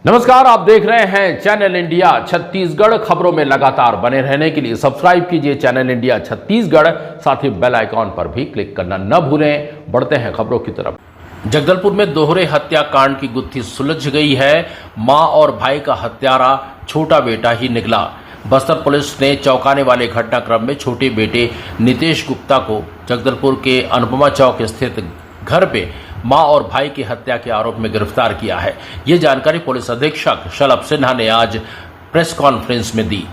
नमस्कार, आप देख रहे हैं चैनल इंडिया छत्तीसगढ़। खबरों में लगातार बने रहने के लिए सब्सक्राइब कीजिए चैनल इंडिया छत्तीसगढ़, साथ ही बेल आइकॉन पर भी क्लिक करना न भूलें। बढ़ते हैं खबरों की तरफ। जगदलपुर में दोहरे हत्याकांड की गुत्थी सुलझ गई है। मां और भाई का हत्यारा छोटा बेटा ही निकला। बस्तर पुलिस ने चौंकाने वाले घटनाक्रम में छोटे बेटे नितेश गुप्ता को जगदलपुर के अनुपमा चौक स्थित घर पे मां और भाई की हत्या के आरोप में गिरफ्तार किया है। ये जानकारी पुलिस अधीक्षक शलभ सिन्हा ने आज प्रेस कॉन्फ्रेंस में दी।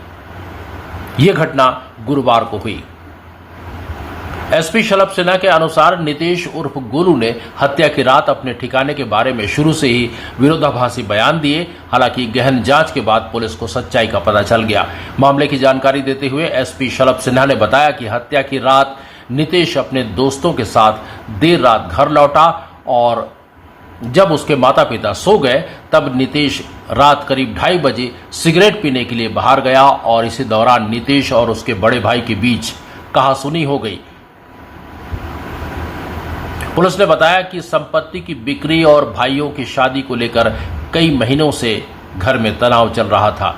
ये घटना गुरुवार को हुई। एसपी शलभ सिन्हा के अनुसार नितेश उर्फ गोलू ने हत्या की रात अपने ठिकाने के बारे में शुरू से ही विरोधाभासी बयान दिए। हालांकि गहन जांच के बाद पुलिस को सच्चाई का पता चल गया। मामले की जानकारी देते हुए एसपी शलभ सिन्हा ने बताया कि हत्या की रात नितेश अपने दोस्तों के साथ देर रात घर लौटा और जब उसके माता पिता सो गए तब नितेश रात करीब 2:30 बजे सिगरेट पीने के लिए बाहर गया और इसी दौरान नितेश और उसके बड़े भाई के बीच कहासुनी हो गई। पुलिस ने बताया कि संपत्ति की बिक्री और भाइयों की शादी को लेकर कई महीनों से घर में तनाव चल रहा था।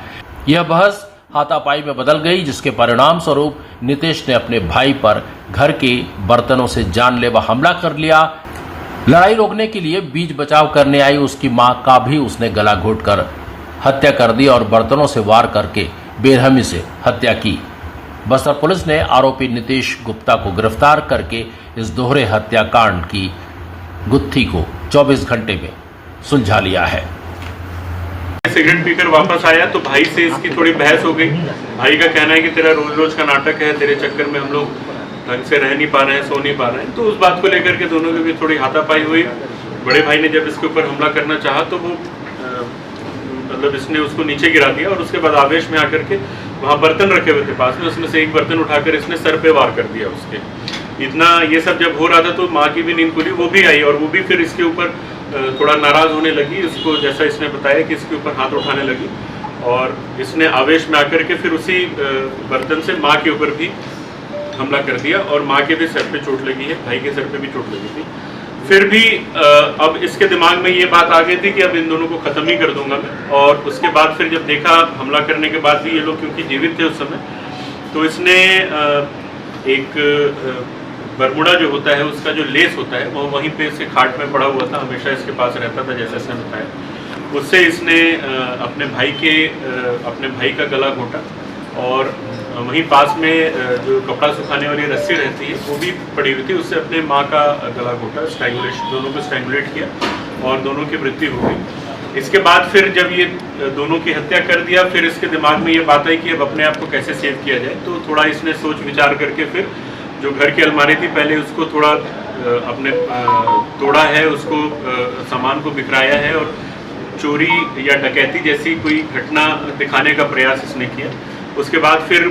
यह बहस हाथापाई में बदल गई, जिसके परिणाम स्वरूप नितेश ने अपने भाई पर घर के बर्तनों से जानलेवा हमला कर लिया। लड़ाई रोकने के लिए बीच बचाव करने आई उसकी मां का भी उसने गला घोंटकर हत्या कर दी और बर्तनों से वार करके बेरहमी से हत्या की। बस्तर पुलिस ने आरोपी नितेश गुप्ता को गिरफ्तार करके इस दोहरे हत्याकांड की गुत्थी को 24 घंटे में सुलझा लिया है। सिगरेट पीकर वापस आया तो भाई से इसकी थोड़ी बहस हो गई। भाई का कहना है कि तेरा रोज रोज का नाटक है, तेरे चक्कर में हम लोग ढंग से रह नहीं पा रहे हैं, सो नहीं पा रहे हैं। तो उस बात को लेकर के दोनों के बीच थोड़ी हाथापाई हुई। बड़े भाई ने जब इसके ऊपर हमला करना चाहा तो वो मतलब इसने उसको नीचे गिरा दिया और उसके बाद आवेश में आकर के वहाँ बर्तन रखे हुए थे पास में, उसमें से एक बर्तन उठाकर इसने सर पे वार कर दिया उसके। इतना ये सब जब हो रहा था तो माँ की भी नींद खुली, वो भी आई और वो भी फिर इसके ऊपर थोड़ा नाराज होने लगी। उसको जैसा इसने बताया कि इसके ऊपर हाथ उठाने लगी और इसने आवेश में आकर के फिर उसी बर्तन से माँ के ऊपर भी हमला कर दिया और माँ के भी सर पे चोट लगी है, भाई के सर पे भी चोट लगी थी। फिर भी अब इसके दिमाग में ये बात आ गई थी कि अब इन दोनों को खत्म ही कर दूंगा मैं। और उसके बाद फिर जब देखा हमला करने के बाद भी ये लोग क्योंकि जीवित थे उस समय, तो इसने एक बरमुडा जो होता है उसका जो लेस होता है वो वहीं पे इसके खाट में पड़ा हुआ था, हमेशा इसके पास रहता था जैसे इसने बताया। उससे इसने अपने भाई का गला घोटा और वहीं पास में जो कपड़ा सुखाने वाली रस्सी रहती है वो भी पड़ी हुई थी, उससे अपने माँ का गला घोटा, स्ट्रैंगुलेशन, दोनों को स्ट्रैंगुलेट किया और दोनों की मृत्यु हो गई। इसके बाद फिर जब ये दोनों की हत्या कर दिया, फिर इसके दिमाग में ये बात आई कि अब अपने आप को कैसे सेव किया जाए। तो थोड़ा इसने सोच विचार करके फिर जो घर की अलमारी थी पहले उसको थोड़ा अपने तोड़ा है, उसको सामान को बिखराया है और चोरी या डकैती जैसी कोई घटना दिखाने का प्रयास इसने किया। उसके बाद फिर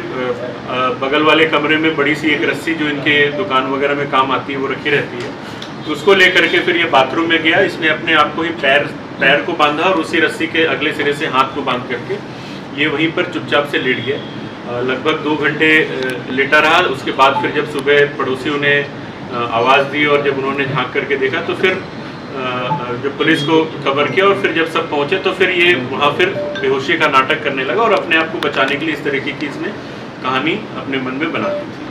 बगल वाले कमरे में बड़ी सी एक रस्सी जो इनके दुकान वगैरह में काम आती है वो रखी रहती है, तो उसको लेकर के फिर ये बाथरूम में गया। इसने अपने आप को ही पैर को बांधा और उसी रस्सी के अगले सिरे से हाथ को बांध करके ये वहीं पर चुपचाप से लेट गया। लगभग 2 घंटे लेटा रहा। उसके बाद फिर जब सुबह पड़ोसियों ने आवाज़ दी और जब उन्होंने झाँक करके देखा तो फिर जब पुलिस को खबर किया और फिर जब सब पहुंचे तो फिर ये वहाँ फिर बेहोशी का नाटक करने लगा और अपने आप को बचाने के लिए इस तरीके की इसने कहानी अपने मन में बना दी थी।